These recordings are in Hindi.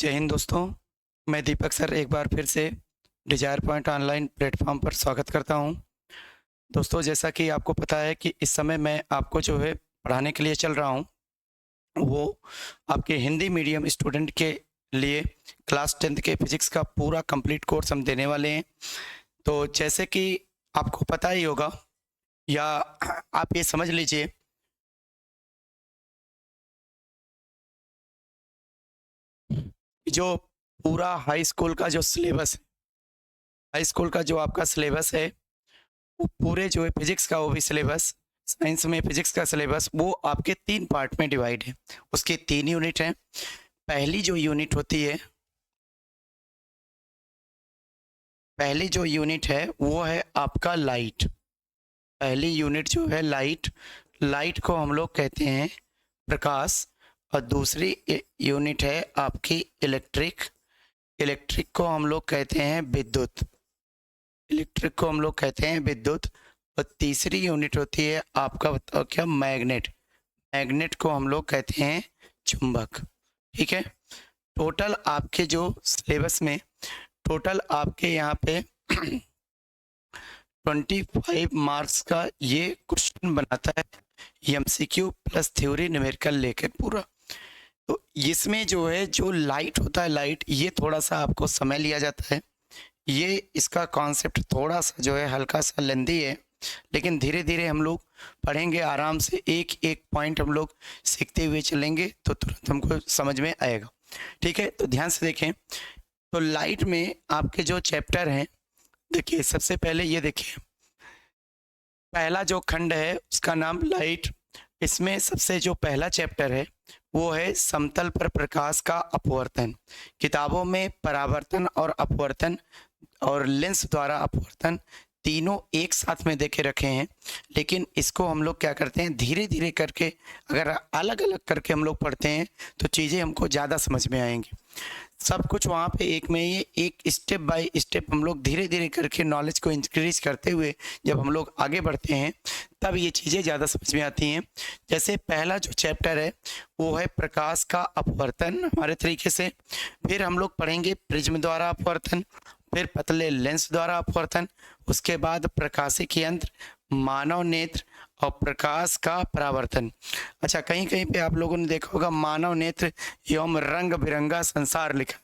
जय हिंद दोस्तों। मैं दीपक सर एक बार फिर से डिजायर पॉइंट ऑनलाइन प्लेटफॉर्म पर स्वागत करता हूं। दोस्तों, जैसा कि आपको पता है कि इस समय मैं आपको जो है पढ़ाने के लिए चल रहा हूं, वो आपके हिंदी मीडियम स्टूडेंट के लिए क्लास 10th के फिजिक्स का पूरा कंप्लीट कोर्स हम देने वाले हैं। तो जैसे कि आपको पता ही होगा, या आप ये समझ लीजिए, जो पूरा हाई स्कूल का जो सिलेबस है, हाई स्कूल का जो आपका सिलेबस है, वो पूरे जो है फिजिक्स का, वो भी सिलेबस, साइंस में फिजिक्स का सिलेबस, वो आपके 3 पार्ट में डिवाइड है। उसके 3 यूनिट हैं। पहली जो यूनिट होती है, पहली जो यूनिट है वो है आपका लाइट। पहली यूनिट जो है लाइट, लाइट को हम लोग कहते हैं प्रकाश। और दूसरी यूनिट है आपकी इलेक्ट्रिक, इलेक्ट्रिक को हम लोग कहते हैं विद्युत, इलेक्ट्रिक को हम लोग कहते हैं विद्युत। और तीसरी यूनिट होती है आपका, बताओ क्या, मैग्नेट, मैग्नेट को हम लोग कहते हैं चुंबक। ठीक है। टोटल आपके जो सिलेबस में, टोटल आपके यहाँ पे 25 मार्क्स का ये क्वेश्चन बनाता है, एमसीक्यू प्लस थ्योरी न्यूमेरिकल लेके पूरा। तो इसमें जो है, जो लाइट होता है, लाइट ये थोड़ा सा आपको समय लिया जाता है। ये इसका कॉन्सेप्ट थोड़ा सा जो है हल्का सा लेंदी है, लेकिन धीरे धीरे हम लोग पढ़ेंगे आराम से, एक एक पॉइंट हम लोग सीखते हुए चलेंगे तो तुरंत हमको समझ में आएगा। ठीक है, तो ध्यान से देखें। तो लाइट में आपके जो चैप्टर हैं, देखिए सबसे पहले ये देखिए, पहला जो खंड है उसका नाम लाइट। इसमें सबसे जो पहला चैप्टर है वो है समतल पर प्रकाश का अपवर्तन। किताबों में परावर्तन और अपवर्तन और लेंस द्वारा अपवर्तन तीनों एक साथ में देखे रखे हैं, लेकिन इसको हम लोग क्या करते हैं, धीरे धीरे करके, अगर अलग अलग करके हम लोग पढ़ते हैं तो चीज़ें हमको ज़्यादा समझ में आएंगी। सब कुछ वहाँ पे एक में ही, एक स्टेप बाय स्टेप हम लोग धीरे धीरे करके नॉलेज को इंक्रीज करते हुए जब हम लोग आगे बढ़ते हैं, तब ये चीज़ें ज़्यादा समझ में आती हैं। जैसे पहला जो चैप्टर है वो है प्रकाश का अपवर्तन हमारे तरीके से। फिर हम लोग पढ़ेंगे प्रिज्म द्वारा अपवर्तन, फिर पतले लेंस द्वारा अपवर्तन, उसके बाद प्रकाशिक यंत्र, मानव नेत्र और प्रकाश का परावर्तन। अच्छा, कहीं कहीं पे आप लोगों ने देखा होगा मानव नेत्र एवं रंग बिरंगा संसार लिखा है।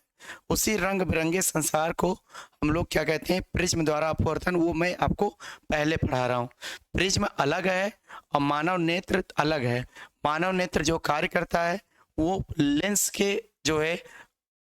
उसी रंग बिरंगे संसार को हम लोग क्या कहते हैं, प्रिज्म द्वारा अपवर्तन। वो मैं आपको पहले पढ़ा रहा हूँ। प्रिज्म अलग है और मानव नेत्र अलग है। मानव नेत्र जो कार्य करता है वो लेंस के जो है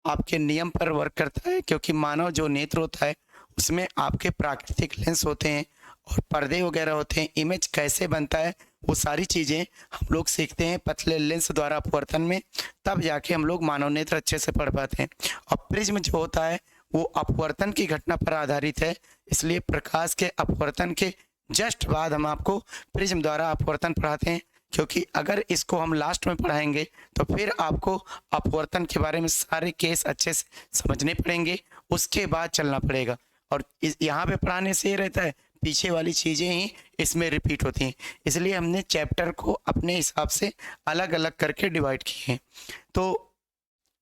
आपके नियम पर वर्क करता है, क्योंकि मानव जो नेत्र होता है उसमें आपके प्राकृतिक लेंस होते हैं और पर्दे वगैरह होते हैं। इमेज कैसे बनता है वो सारी चीज़ें हम लोग सीखते हैं पतले लेंस द्वारा अपवर्तन में, तब जाके हम लोग मानव नेत्र अच्छे से पढ़ पाते हैं। और प्रिज्म जो होता है वो अपवर्तन की घटना पर आधारित है, इसलिए प्रकाश के अपवर्तन के जस्ट बाद हम आपको प्रिज्म द्वारा अपवर्तन पढ़ाते हैं। क्योंकि अगर इसको हम लास्ट में पढ़ाएंगे तो फिर आपको अपवर्तन के बारे में सारे केस अच्छे से समझने पड़ेंगे, उसके बाद चलना पड़ेगा। और यहाँ पे पढ़ाने से ये रहता है, पीछे वाली चीज़ें ही इसमें रिपीट होती हैं, इसलिए हमने चैप्टर को अपने हिसाब से अलग अलग करके डिवाइड किए हैं। तो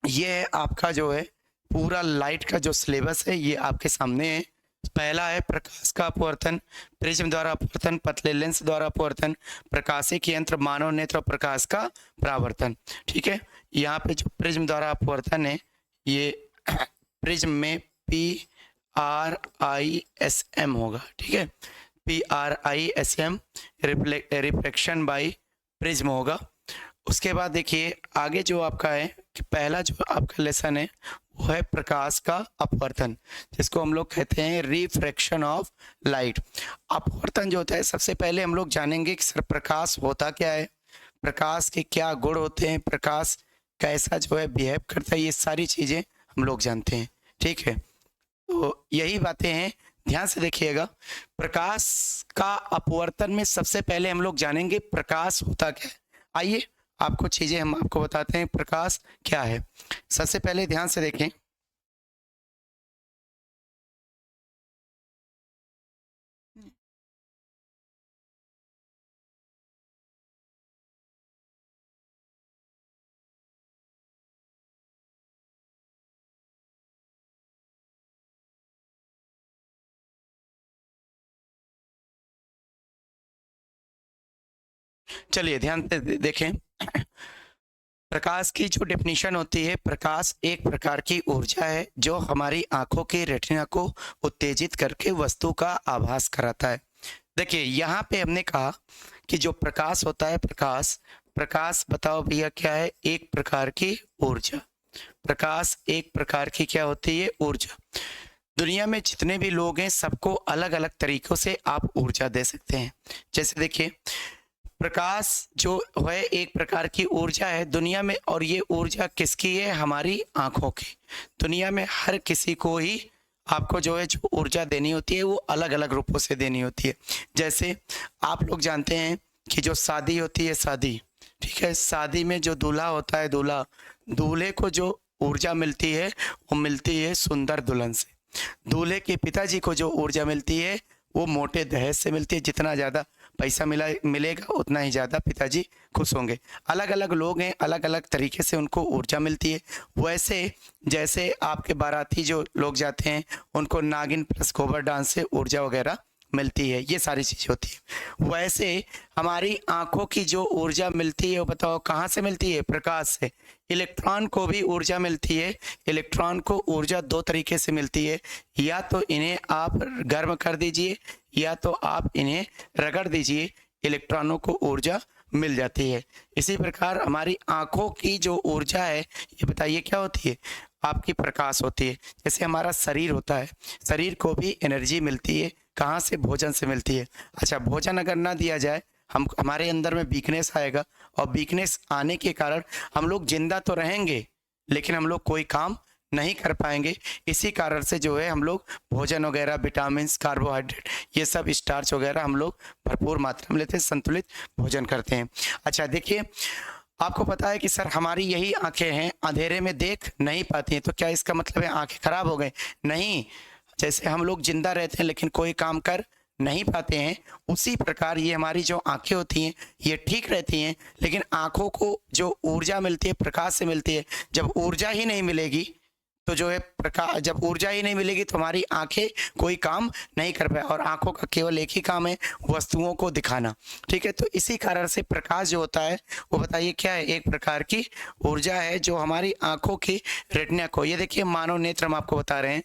ये है आपका जो है पूरा लाइट का जो सिलेबस है, ये आपके सामने है। पहला है प्रकाश का अपवर्तन, प्रिज्म द्वारा अपवर्तन, पतले लेंस द्वारा अपवर्तन, प्रकाशिक यंत्र, मानव नेत्र और प्रकाश का परावर्तन। ठीक है। यहाँ पे जो प्रिज्म द्वारा अपवर्तन है, ये प्रिज्म में PRISM होगा। ठीक है, PRISM, रिफ्लेक्शन बाई प्रिज्म होगा। उसके बाद देखिए आगे जो आपका है कि पहला जो आपका लेसन है वो है प्रकाश का अपवर्तन, जिसको हम लोग कहते हैं रिफ्रैक्शन ऑफ लाइट। अपवर्तन जो होता है, सबसे पहले हम लोग जानेंगे कि सर प्रकाश होता क्या है, प्रकाश के क्या गुण होते हैं, प्रकाश कैसा जो है बिहेव करता है, ये सारी चीज़ें हम लोग जानते हैं। ठीक है, तो यही बातें हैं, ध्यान से देखिएगा। प्रकाश का अपवर्तन में सबसे पहले हम लोग जानेंगे प्रकाश होता क्या है। आइए आपको चीजें हम आपको बताते हैं प्रकाश क्या है। सबसे पहले ध्यान से देखें, चलिए ध्यान से देखें। प्रकाश की जो डेफिनेशन होती है, प्रकाश एक प्रकार की ऊर्जा है जो हमारी आंखों के रेटिना को उत्तेजित करके वस्तु का आभास कराता है। देखिए यहाँ पे हमने कहा कि जो प्रकाश होता है, प्रकाश प्रकाश बताओ भैया क्या है? एक प्रकार की ऊर्जा। प्रकाश एक प्रकार की क्या होती है? ऊर्जा। दुनिया में जितने भी लोग हैं सबको अलग अलग तरीकों से आप ऊर्जा दे सकते हैं। जैसे देखिए, प्रकाश जो है एक प्रकार की ऊर्जा है दुनिया में, और ये ऊर्जा किसकी है? हमारी आंखों की। दुनिया में हर किसी को ही आपको जो है जो ऊर्जा देनी होती है वो अलग अलग रूपों से देनी होती है। जैसे आप लोग जानते हैं कि जो शादी होती है, शादी, ठीक है, शादी में जो दूल्हा होता है, दूल्हा, दूल्हे को जो ऊर्जा मिलती है वो मिलती है सुंदर दुल्हन से। दूल्हे के पिताजी को जो ऊर्जा मिलती है वो मोटे दहेज से मिलती है। जितना ज़्यादा पैसा मिलेगा उतना ही ज़्यादा पिताजी खुश होंगे। अलग अलग लोग हैं, अलग अलग तरीके से उनको ऊर्जा मिलती है। वैसे जैसे आपके बाराती जो लोग जाते हैं उनको नागिन प्लस गोबर डांस से ऊर्जा वगैरह मिलती है, ये सारी चीज़ होती है। वैसे हमारी आंखों की जो ऊर्जा मिलती है वो बताओ कहाँ से मिलती है? प्रकाश से। इलेक्ट्रॉन को भी ऊर्जा मिलती है। इलेक्ट्रॉन को ऊर्जा दो तरीके से मिलती है, या तो इन्हें आप गर्म कर दीजिए या तो आप इन्हें रगड़ दीजिए, इलेक्ट्रॉनों को ऊर्जा मिल जाती है। इसी प्रकार हमारी आंखों की जो ऊर्जा है ये बताइए क्या होती है? आपकी प्रकाश होती है। जैसे हमारा शरीर होता है, शरीर को भी एनर्जी मिलती है। कहाँ से? भोजन से मिलती है। अच्छा, भोजन अगर ना दिया जाए हमारे अंदर में वीकनेस आएगा, और वीकनेस आने के कारण हम लोग जिंदा तो रहेंगे लेकिन हम लोग कोई काम नहीं कर पाएंगे। इसी कारण से जो है हम लोग भोजन वगैरह, विटामिन, कार्बोहाइड्रेट, ये सब स्टार्च वगैरह हम लोग भरपूर मात्रा में लेते हैं, संतुलित भोजन करते हैं। अच्छा देखिए, आपको पता है कि सर हमारी यही आंखें हैं, अंधेरे में देख नहीं पाती हैं, तो क्या इसका मतलब है आंखें खराब हो गई? नहीं। जैसे हम लोग जिंदा रहते हैं लेकिन कोई काम कर नहीं पाते हैं, उसी प्रकार ये हमारी जो आंखें होती हैं ये ठीक रहती हैं, लेकिन आंखों को जो ऊर्जा मिलती है प्रकाश से मिलती है। जब ऊर्जा ही नहीं मिलेगी तो जो है प्रकाश, जब ऊर्जा ही नहीं मिलेगी तो हमारी आंखें कोई काम नहीं कर पाए, और आंखों का केवल एक ही काम है, वस्तुओं को दिखाना। ठीक है, तो इसी कारण से प्रकाश जो होता है वो बताइए क्या है? एक प्रकार की ऊर्जा है जो हमारी आंखों की रेटिना को, ये देखिए मानव नेत्र हम आपको बता रहे हैं।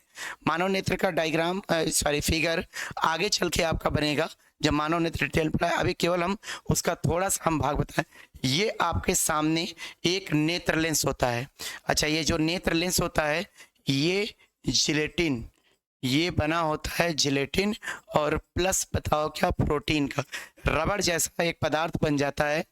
मानव नेत्र का डायग्राम, सॉरी फिगर आगे चल के आपका बनेगा जब मानव नेत्र डिटेल पढ़ा है। अभी केवल हम उसका थोड़ा सा हम भाग बताएं। ये आपके सामने एक नेत्र लेंस होता है। अच्छा, ये जो नेत्र लेंस होता है ये जिलेटिन, ये बना होता है जिलेटिन और प्लस बताओ क्या? प्रोटीन का रबड़ जैसा एक पदार्थ बन जाता है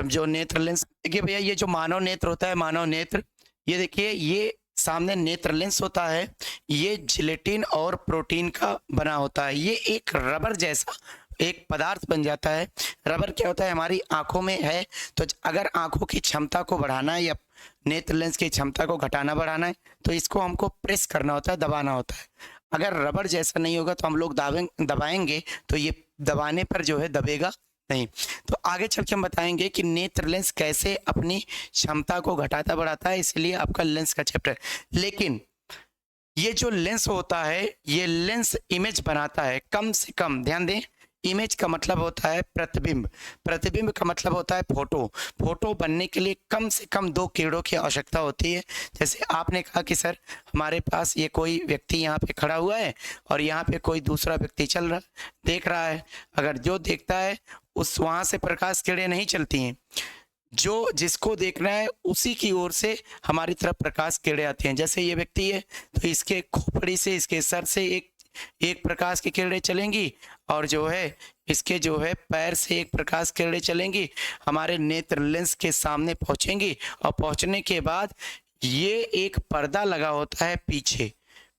जो नेत्र लेंस। देखिए भैया, ये जो मानव नेत्र होता है, मानव नेत्र, ये देखिए ये सामने नेत्र लेंस होता है, ये जिलेटिन और प्रोटीन का बना होता है। ये एक रबर जैसा एक पदार्थ बन जाता है। रबर क्या होता है? हमारी आंखों में है, तो अगर आंखों की क्षमता को बढ़ाना है या नेत्र लेंस की क्षमता को घटाना बढ़ाना है तो इसको हमको प्रेस करना होता है, दबाना होता है। अगर रबर जैसा नहीं होगा तो हम लोग दबाएंगे तो ये दबाने पर जो है दबेगा नहीं। तो आगे चल के हम बताएंगे कि नेत्र लेंस कैसे अपनी क्षमता को घटाता बढ़ाता है, इसलिए आपका लेंस का चैप्टर। लेकिन ये जो लेंस होता है ये लेंस इमेज बनाता है, कम से कम ध्यान दें। इमेज का मतलब होता है प्रतिबिंब, प्रतिबिंब का मतलब होता है फोटो। फोटो बनने के लिए कम से कम 2 किरणों की आवश्यकता होती है। जैसे आपने कहा कि सर हमारे पास ये कोई व्यक्ति यहाँ पे खड़ा हुआ है और यहाँ पे कोई दूसरा व्यक्ति चल रहा देख रहा है, अगर जो देखता है उस वहाँ से प्रकाश किरणें नहीं चलती हैं, जो जिसको देखना है उसी की ओर से हमारी तरफ प्रकाश किरणें आती हैं। जैसे ये व्यक्ति है तो इसके खोपड़ी से, इसके सर से एक प्रकाश की किरणें चलेंगी, और जो है इसके जो है पैर से एक प्रकाश किरणें चलेंगी, हमारे नेत्र लेंस के सामने पहुंचेंगी, और पहुंचने के बाद ये एक पर्दा लगा होता है पीछे,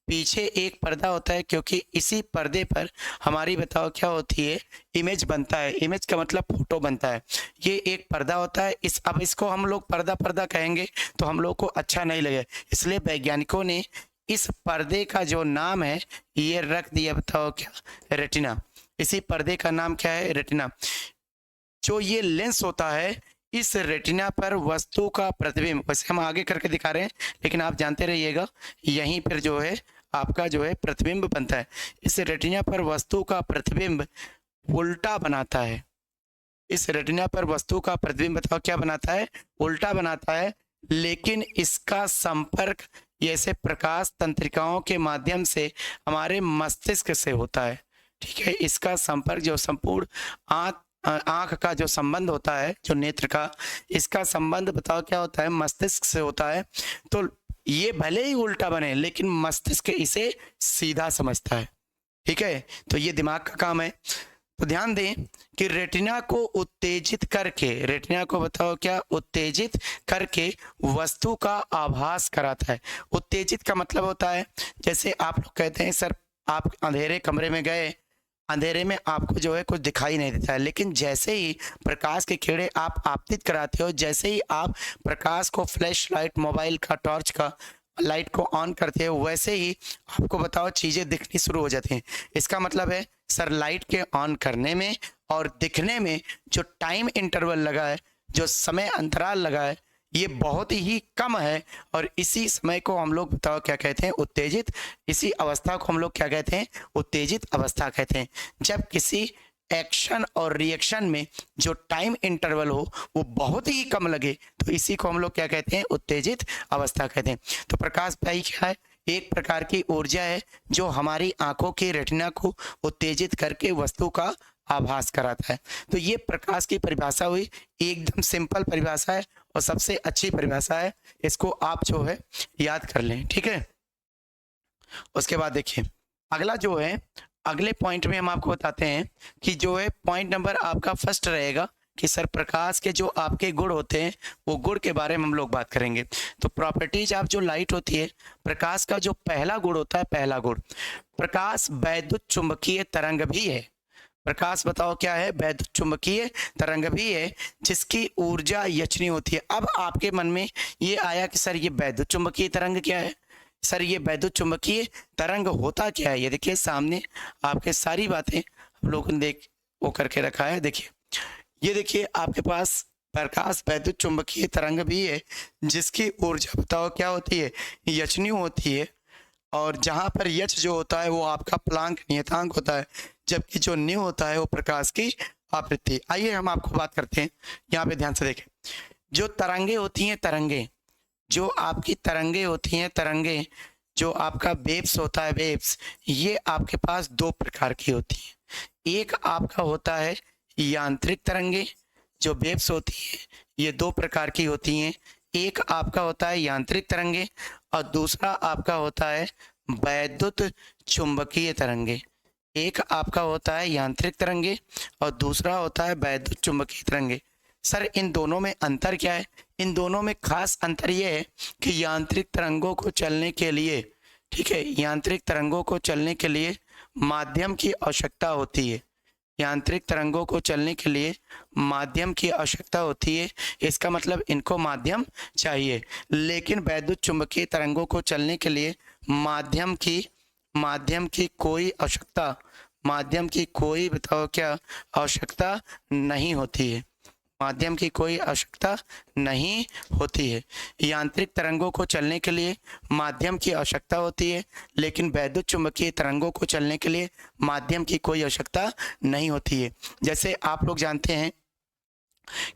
पीछे एक पर्दा होता है, क्योंकि इसी पर्दे पर हमारी बताओ क्या होती है? इमेज बनता है। इमेज का मतलब फोटो बनता है। ये एक पर्दा होता है। अब इसको हम लोग पर्दा कहेंगे तो हम लोग को अच्छा नहीं लगे, इसलिए वैज्ञानिकों ने इस पर्दे का जो नाम है ये रख दिया, बताओ क्या? रेटिना। इसी पर्दे का नाम क्या है? रेटिना। जो ये लेंस होता है इस रेटिना पर वस्तु का प्रतिबिंब, वैसे हम आगे करके दिखा रहे हैं लेकिन आप जानते रहिएगा, यहीं पर जो है आपका जो है प्रतिबिंब बनता है। इस रेटिना पर वस्तु का प्रतिबिंब उल्टा बनाता है। इस रेटिना पर वस्तु का प्रतिबिंब बताओ क्या बनाता है, उल्टा बनाता है, लेकिन इसका संपर्क ऐसे प्रकाश तंत्रिकाओं के माध्यम से हमारे मस्तिष्क से होता है। ठीक है, इसका संपर्क जो संपूर्ण आंख का जो संबंध होता है, जो नेत्र का, इसका संबंध बताओ क्या होता है, मस्तिष्क से होता है। तो ये भले ही उल्टा बने लेकिन मस्तिष्क इसे सीधा समझता है। ठीक है, तो ये दिमाग का काम है। तो ध्यान दें कि रेटिना को उत्तेजित करके, रेटिना को बताओ क्या, उत्तेजित करके वस्तु का आभास कराता है। उत्तेजित का मतलब होता है, जैसे आप लोग कहते हैं सर आप अंधेरे कमरे में गए, अंधेरे में आपको जो है कुछ दिखाई नहीं देता है, लेकिन जैसे ही प्रकाश के किरणें आप आपतित कराते हो, जैसे ही आप प्रकाश को फ्लैश लाइट, मोबाइल का टॉर्च का लाइट को ऑन करते हो, वैसे ही आपको बताओ चीज़ें दिखनी शुरू हो जाती हैं। इसका मतलब है सर लाइट के ऑन करने में और दिखने में जो टाइम इंटरवल लगा है, जो समय अंतराल लगा है, ये बहुत ही कम है। और इसी समय को हम लोग बताओ क्या कहते हैं, उत्तेजित। इसी अवस्था को हम लोग क्या कहते हैं, उत्तेजित अवस्था कहते हैं। जब किसी एक्शन और रिएक्शन में जो टाइम इंटरवल हो वो बहुत ही कम लगे, तो इसी को हम लोग क्या कहते हैं, उत्तेजित अवस्था कहते हैं। तो प्रकाश पाई क्या है, एक प्रकार की ऊर्जा है जो हमारी आंखों की रेटिना को उत्तेजित करके वस्तु का आभास कराता है। तो ये प्रकाश की परिभाषा हुई, एकदम सिंपल परिभाषा है और सबसे अच्छी परिभाषा है, इसको आप जो है याद कर लें। ठीक है, उसके बाद देखिए अगला जो है, अगले पॉइंट में हम आपको बताते हैं कि जो है पॉइंट नंबर आपका फर्स्ट रहेगा कि सर प्रकाश के जो आपके गुण होते हैं वो गुण के बारे में हम लोग बात करेंगे। तो प्रॉपर्टीज ऑफ जो लाइट होती है, प्रकाश का जो पहला गुण होता है, पहला गुण, प्रकाश वैद्युत चुंबकीय तरंग भी है। प्रकाश बताओ क्या है, वैद्युत चुंबकीय तरंग भी है जिसकी ऊर्जा यचनी होती है। अब आपके मन में ये आया कि सर ये वैद्युत चुंबकीय तरंग क्या है, सर ये वैद्युत चुंबकीय तरंग होता क्या है। ये देखिए सामने आपके सारी बातें हम लोगों ने देख वो करके रखा है। देखिए ये देखिए आपके पास प्रकाश वैद्युत चुंबकीय तरंग भी है जिसकी ऊर्जा बताओ क्या होती है, यचनी होती है। और जहाँ पर यच जो होता है वो आपका प्लांक नियतांक होता है, जबकि जो न्यू होता है वो प्रकाश की आवृत्ति। आइए हम आपको बात करते हैं, यहाँ पे ध्यान से देखें। जो तरंगे होती हैं, तरंगे, जो आपकी तरंगे होती हैं, तरंगे, जो आपका वेव्स होता है, वेव्स, ये आपके पास दो प्रकार की होती हैं। एक आपका होता है यांत्रिक तरंगे, जो वेव्स होती है ये दो प्रकार की होती हैं। एक आपका होता है यांत्रिक तरंगे और दूसरा आपका होता है वैद्युत चुंबकीय तरंगे। एक आपका होता है यांत्रिक तरंगे और दूसरा होता है वैद्युत चुंबकीय तरंगे। सर इन दोनों में अंतर क्या है? इन दोनों में खास अंतर यह है कि यांत्रिक तरंगों को चलने के लिए, ठीक है, यांत्रिक तरंगों को चलने के लिए माध्यम की आवश्यकता होती है। यांत्रिक तरंगों को चलने के लिए माध्यम की आवश्यकता होती है, इसका मतलब इनको माध्यम चाहिए। लेकिन वैद्युत चुंबकीय तरंगों को चलने के लिए माध्यम की कोई आवश्यकता, माध्यम की कोई बताओ क्या आवश्यकता नहीं होती है, माध्यम की कोई आवश्यकता नहीं होती है। यांत्रिक तरंगों को चलने के लिए माध्यम की आवश्यकता होती है, लेकिन वैद्युत चुंबकीय तरंगों को चलने के लिए माध्यम की कोई आवश्यकता नहीं होती है। जैसे आप लोग जानते हैं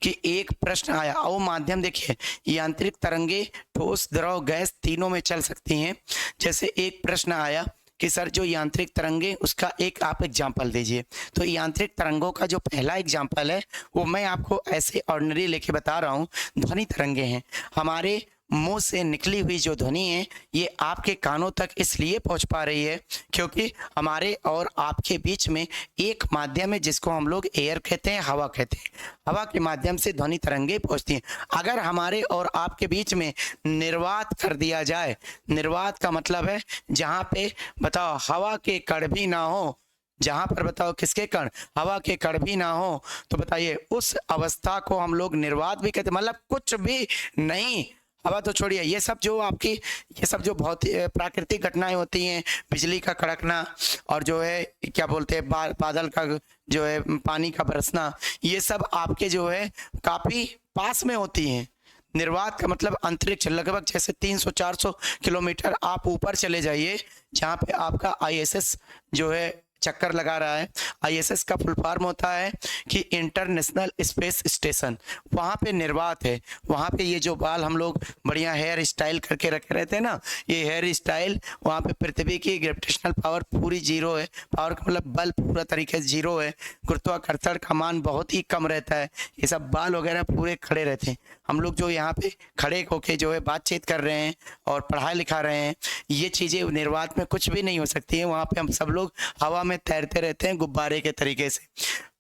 कि एक प्रश्न आया, वो माध्यम देखिए, यांत्रिक तरंगे ठोस, द्रव, गैस तीनों में चल सकती हैं। जैसे एक प्रश्न आया कि सर जो यांत्रिक तरंगे, उसका एक आप एग्जाम्पल दीजिए। तो यांत्रिक तरंगों का जो पहला एग्जाम्पल है वो मैं आपको ऐसे ऑर्डिनरी लेके बता रहा हूँ। ध्वनि तरंगे हैं, हमारे मुंह से निकली हुई जो ध्वनि है ये आपके कानों तक इसलिए पहुंच पा रही है क्योंकि हमारे और आपके बीच में एक माध्यम है जिसको हम लोग एयर कहते हैं, हवा कहते हैं। हवा के माध्यम से ध्वनि तरंगे पहुंचती हैं। अगर हमारे और आपके बीच में निर्वात कर दिया जाए, निर्वात का मतलब है जहाँ पे बताओ हवा के कण भी ना हो, जहां पर बताओ किसके कण, हवा के कण भी ना हो, तो बताइए उस अवस्था को हम लोग निर्वात भी कहते हैं। मतलब कुछ भी नहीं, हवा तो छोड़िए, ये सब जो आपकी, ये सब जो बहुत प्राकृतिक घटनाएं होती हैं, बिजली का कड़कना और जो है क्या बोलते हैं बादल का जो है पानी का बरसना, ये सब आपके जो है काफी पास में होती हैं। निर्वात का मतलब अंतरिक्ष, लगभग जैसे 300-400 किलोमीटर आप ऊपर चले जाइए, जहाँ पे आपका ISS जो है चक्कर लगा रहा है। आईएसएस का फुल फॉर्म होता है कि इंटरनेशनल स्पेस स्टेशन। वहाँ पे निर्वात है, वहाँ पे ये जो बाल हम लोग बढ़िया हेयर स्टाइल करके रखे रहते हैं ना, ये हेयर स्टाइल, वहाँ पे पृथ्वी की ग्रेविटेशनल पावर पूरी जीरो है। पावर का मतलब बल पूरा तरीके से जीरो है। गुरुत्वाकर्षण का मान बहुत ही कम रहता है। ये सब बाल वगैरह पूरे खड़े रहते हैं। हम लोग जो यहाँ पे खड़े होके जो है बातचीत कर रहे हैं और पढ़ाई लिखा रहे हैं, ये चीज़ें निर्वात में कुछ भी नहीं हो सकती हैं। वहाँ पे हम सब लोग हवा में तैरते रहते हैं गुब्बारे के तरीके से।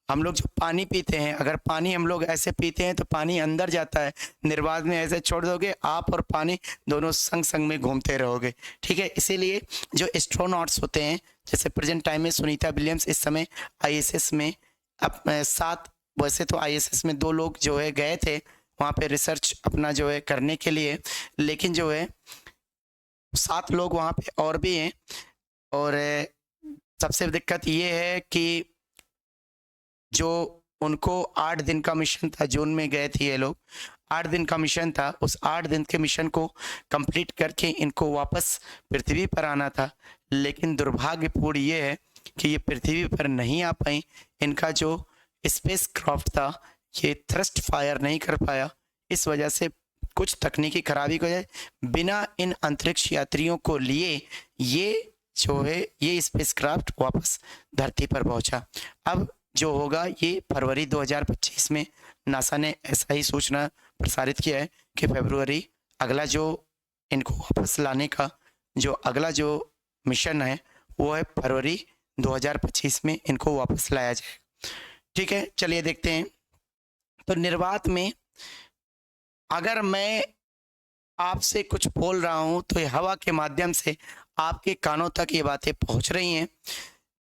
हम लोग जो पानी पीते हैं, अगर पानी हम लोग ऐसे पीते हैं तो पानी अंदर जाता है। निर्वात में ऐसे छोड़ दोगे, आप और पानी दोनों संग संग में घूमते रहोगे, ठीक है। इसीलिए जो एस्ट्रोनॉट्स होते हैं, जैसे प्रेजेंट टाइम में सुनीता विलियम्स इस समय आईएसएस में सात, वैसे तो आईएसएस में 2 लोग जो है गए थे वहाँ पे रिसर्च अपना जो है करने के लिए, लेकिन जो है 7 लोग वहाँ पे और भी हैं। और सबसे दिक्कत ये है कि जो उनको 8 दिन का मिशन था, जून में गए थे ये लोग, 8 दिन का मिशन था। उस 8 दिन के मिशन को कंप्लीट करके इनको वापस पृथ्वी पर आना था, लेकिन दुर्भाग्यपूर्ण ये है कि ये पृथ्वी पर नहीं आ पाई। इनका जो स्पेस क्राफ्ट था ये थ्रस्ट फायर नहीं कर पाया। इस वजह से कुछ तकनीकी खराबी की वजह बिना इन अंतरिक्ष यात्रियों को लिए ये जो है ये स्पेसक्राफ्ट वापस धरती पर पहुंचा। अब जो होगा ये फरवरी 2025 में नासा ने ऐसा ही सूचना प्रसारित किया है कि फरवरी अगला जो इनको वापस लाने का जो अगला जो मिशन है वो है फरवरी 2025 में इनको वापस लाया जाए, ठीक है। चलिए देखते हैं। तो निर्वात में अगर मैं आपसे कुछ बोल रहा हूं तो ये हवा के माध्यम से आपके कानों तक ये बातें पहुंच रही हैं,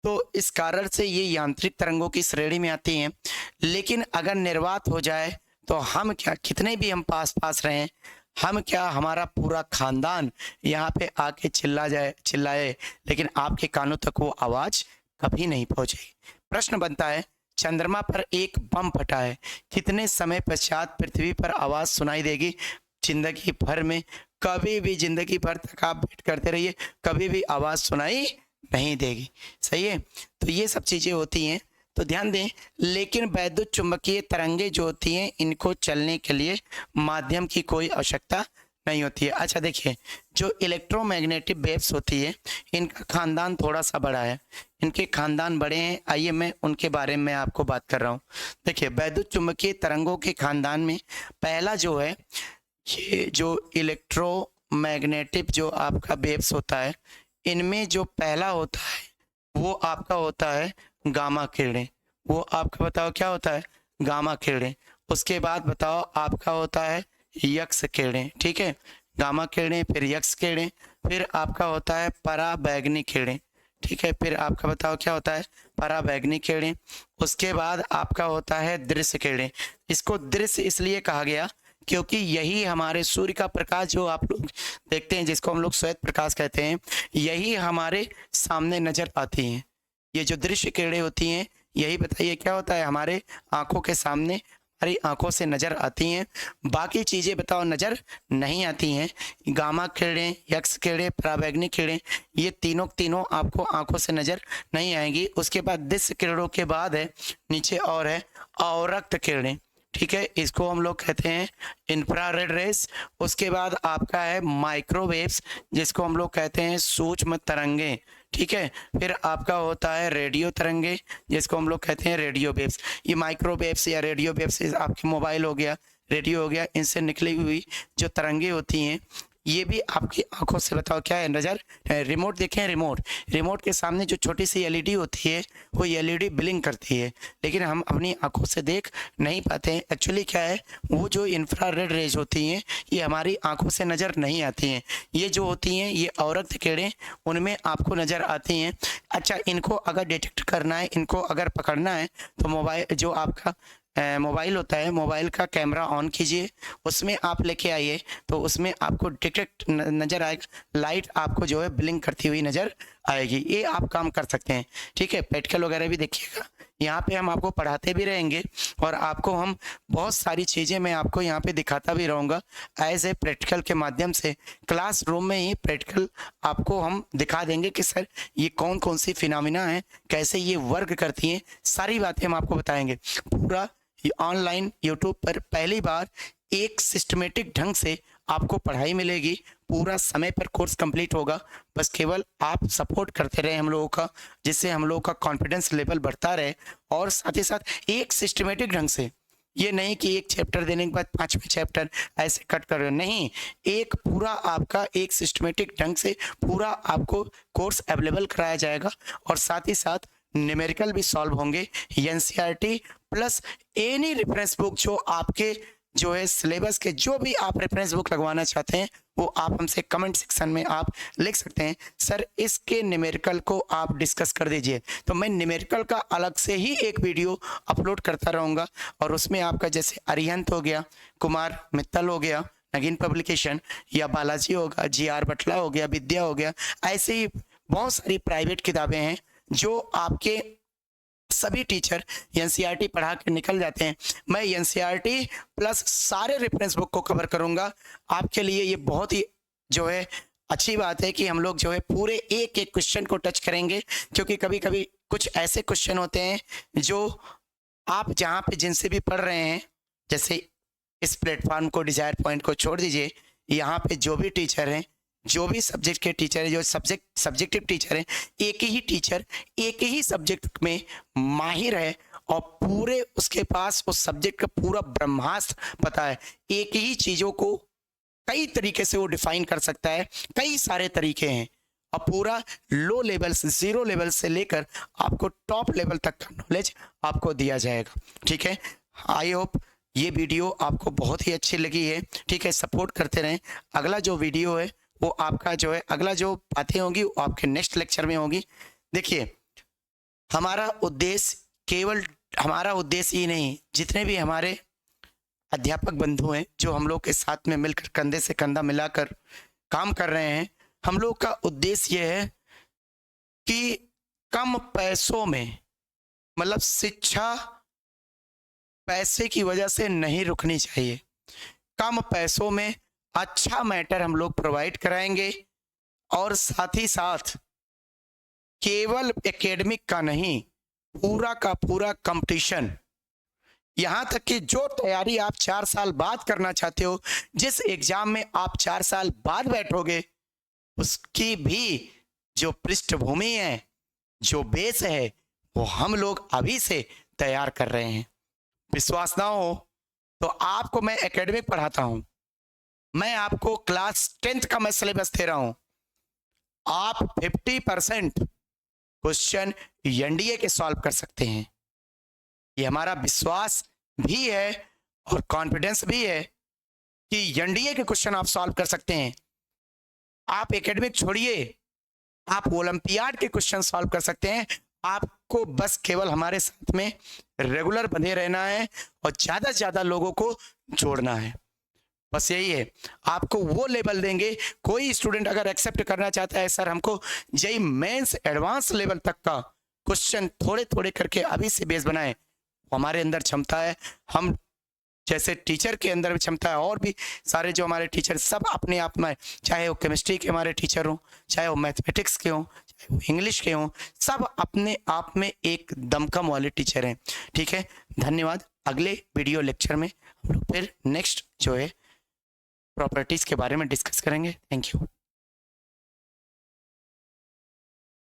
तो इस कारण से ये यांत्रिक तरंगों की श्रेणी में आती हैं। लेकिन अगर निर्वात हो जाए तो हम क्या, कितने भी हम पास रहें, हम क्या, हमारा पूरा खानदान यहाँ पे आके चिल्लाए, लेकिन आपके कानों तक वो आवाज़ कभी नहीं पहुँचेगी। प्रश्न बनता है, चंद्रमा पर एक बम फटा है, कितने समय पश्चात पृथ्वी पर आवाज़ सुनाई देगी? जिंदगी भर में कभी भी, जिंदगी भर तक आप वेट करते रहिए, कभी भी आवाज़ सुनाई नहीं देगी, सही है। तो ये सब चीज़ें होती हैं, तो ध्यान दें। लेकिन वैद्युत चुंबकीय तरंगे जो होती हैं इनको चलने के लिए माध्यम की कोई आवश्यकता नहीं होती है। अच्छा देखिए, जो इलेक्ट्रोमैग्नेटिक वेव्स होती है इनका खानदान थोड़ा सा बड़ा है, इनके खानदान बड़े हैं। आइए मैं उनके बारे में आपको बात कर रहा हूँ। देखिए, वैद्युत चुंबकीय तरंगों के खानदान में पहला जो है, ये जो इलेक्ट्रोमैग्नेटिक जो आपका वेव्स होता है, इनमें जो पहला होता है वो आपका होता है गामा किरणें। वो आपका बताओ क्या होता है? गामा किरणें। उसके बाद बताओ आपका होता है यक्स किरणें, ठीक है। गामा किरणें, फिर यक्स किरणें, फिर आपका होता है पराबैंगनी किरणें, ठीक है। फिर आपका बताओ क्या होता है? पराबैंगनी किरणें। उसके बाद आपका होता है दृश्य किरणें। इसको दृश्य इसलिए कहा गया क्योंकि यही हमारे सूर्य का प्रकाश जो आप लोग देखते हैं, जिसको हम लोग श्वेत प्रकाश कहते हैं, यही हमारे सामने नजर आती हैं। ये जो दृश्य किरणें होती हैं, यही बताइए क्या होता है? हमारे आंखों के सामने, हमारी आंखों से नजर आती हैं। बाकी चीजें बताओ नजर नहीं आती हैं। गामा किरणें, यक्स किरणें, पराबैंगनी किरणें, ये तीनों आपको आंखों से नजर नहीं आएंगी। उसके बाद दृश्य किरणों के बाद है नीचे और है अवरक्त किरणें, ठीक है। इसको हम लोग कहते हैं इंफ्रारेड रेस। उसके बाद आपका है माइक्रोवेव्स, जिसको हम लोग कहते हैं सूक्ष्म तरंगे, ठीक है। फिर आपका होता है रेडियो तरंगे, जिसको हम लोग कहते हैं रेडियो वेव्स। ये माइक्रोवेव्स या रेडियो वेव्स आपके मोबाइल हो गया, रेडियो हो गया, इनसे निकली हुई जो तरंगे होती हैं ये भी आपकी आंखों से बताओ क्या है? नजर। रिमोट देखें, रिमोट के सामने जो छोटी सी एलईडी होती है वो एलईडी ब्लिंक करती है, लेकिन हम अपनी आंखों से देख नहीं पाते हैं। एक्चुअली क्या है, वो जो इंफ्रारेड रेज होती हैं ये हमारी आंखों से नज़र नहीं आती हैं। ये जो होती हैं ये अवरक्त किरणें, उनमें आपको नज़र आती हैं। अच्छा, इनको अगर डिटेक्ट करना है, इनको अगर पकड़ना है तो मोबाइल जो आपका मोबाइल होता है, मोबाइल का कैमरा ऑन कीजिए, उसमें आप लेके आइए, तो उसमें आपको डिटेक्ट नज़र आएगा, लाइट आपको जो है ब्लिंक करती हुई नज़र आएगी, ये आप काम कर सकते हैं। ठीक है, प्रैक्टिकल वगैरह भी देखिएगा, यहाँ पे हम आपको पढ़ाते भी रहेंगे और आपको हम बहुत सारी चीज़ें मैं आपको यहाँ पे दिखाता भी रहूँगा एज ए प्रैक्टिकल के माध्यम से। क्लासरूम में ही प्रैक्टिकल आपको हम दिखा देंगे कि सर ये कौन कौन सी फिनोमिना हैं, कैसे ये वर्क करती हैं, सारी बातें हम आपको बताएंगे। पूरा ऑनलाइन यूट्यूब पर पहली बार एक सिस्टमेटिक ढंग से आपको पढ़ाई मिलेगी, पूरा समय पर कोर्स कंप्लीट होगा। बस केवल आप सपोर्ट करते रहे हम लोगों का, जिससे हम लोगों का कॉन्फिडेंस लेवल बढ़ता रहे। और साथ ही साथ एक सिस्टमेटिक ढंग से, ये नहीं कि एक चैप्टर देने के बाद 5वें चैप्टर ऐसे कट कर रहे हो, नहीं, एक पूरा आपका एक सिस्टमेटिक ढंग से पूरा आपको कोर्स अवेलेबल कराया जाएगा। और साथ ही साथ न्यूमेरिकल भी सॉल्व होंगे, NCERT plus any reference book जो आपके जो है सिलेबस के, जो भी आप रेफरेंस बुक लगवाना चाहते हैं वो आप हमसे कमेंट सेक्शन में आप लिख सकते हैं, सर इसके न्यूमेरिकल को आप डिस्कस कर दीजिए। तो मैं न्यूमेरिकल का अलग से ही एक वीडियो अपलोड करता रहूँगा और उसमें आपका जैसे अरिहंत हो गया, कुमार मित्तल हो गया, नगीन पब्लिकेशन, या बालाजी होगा, GR बटला हो गया, विद्या हो गया, ऐसे ही बहुत सारी प्राइवेट किताबें हैं जो आपके सभी टीचर एनसीईआरटी पढ़ा के निकल जाते हैं। मैं एनसीईआरटी प्लस सारे रेफरेंस बुक को कवर करूंगा आपके लिए। ये बहुत ही जो है अच्छी बात है कि हम लोग जो है पूरे एक एक क्वेश्चन को टच करेंगे, क्योंकि कभी कभी कुछ ऐसे क्वेश्चन होते हैं जो आप जहाँ पे जिनसे भी पढ़ रहे हैं, जैसे इस प्लेटफॉर्म को, डिजायर पॉइंट को छोड़ दीजिए, यहाँ पे जो भी टीचर हैं, जो भी सब्जेक्ट के टीचर है, जो सब्जेक्टिव टीचर है, एक ही टीचर एक ही सब्जेक्ट में माहिर है और पूरे उसके पास उस सब्जेक्ट का पूरा ब्रह्मास्त्र पता है। एक ही चीज़ों को कई तरीके से वो डिफाइन कर सकता है, कई सारे तरीके हैं और पूरा लो लेवल से, 0 लेवल से लेकर आपको टॉप लेवल तक का नॉलेज आपको दिया जाएगा। ठीक है, आई होप ये वीडियो आपको बहुत ही अच्छी लगी है। ठीक है, सपोर्ट करते रहें। अगला जो वीडियो है वो आपका जो है, अगला जो बातें होंगी वो आपके नेक्स्ट लेक्चर में होगी। देखिए, हमारा उद्देश्य ही नहीं, जितने भी हमारे अध्यापक बंधु हैं जो हम लोग के साथ में मिलकर कंधे से कंधा मिलाकर काम कर रहे हैं, हम लोग का उद्देश्य ये है कि कम पैसों में, मतलब शिक्षा पैसे की वजह से नहीं रुकनी चाहिए, कम पैसों में अच्छा मैटर हम लोग प्रोवाइड कराएंगे। और साथ ही साथ केवल एकेडमिक का नहीं, पूरा का पूरा कंपटीशन, यहाँ तक कि जो तैयारी आप 4 साल बाद करना चाहते हो, जिस एग्जाम में आप 4 साल बाद बैठोगे, उसकी भी जो पृष्ठभूमि है, जो बेस है, वो हम लोग अभी से तैयार कर रहे हैं। विश्वास ना हो तो आपको मैं एकेडमिक पढ़ाता हूँ, मैं आपको क्लास 10th का मैं सिलेबस दे रहा हूं, आप 50% क्वेश्चन एनडीए के सॉल्व कर सकते हैं। ये हमारा विश्वास भी है और कॉन्फिडेंस भी है कि एनडीए के क्वेश्चन आप सॉल्व कर सकते हैं। आप एकेडमिक छोड़िए, आप ओलंपियाड के क्वेश्चन सॉल्व कर सकते हैं। आपको बस केवल हमारे साथ में रेगुलर बने रहना है और ज्यादा से ज्यादा लोगों को जोड़ना है, बस यही है। आपको वो लेवल देंगे। कोई स्टूडेंट अगर एक्सेप्ट करना चाहता है, सर हमको जेई मेंस एडवांस लेवल तक का क्वेश्चन थोड़े थोड़े करके अभी से बेस बनाए, हमारे अंदर क्षमता है। हम जैसे टीचर के अंदर भी क्षमता है, और भी सारे जो हमारे टीचर सब अपने आप में, चाहे वो केमिस्ट्री के हमारे टीचर हों, चाहे वो मैथमेटिक्स के हों, चाहे वो इंग्लिश के हों, सब अपने आप में एक दमखम वाले टीचर हैं। ठीक है, धन्यवाद। अगले वीडियो लेक्चर में हम लोग फिर नेक्स्ट जो है प्रॉपर्टीज के बारे में डिस्कस करेंगे। Thank you.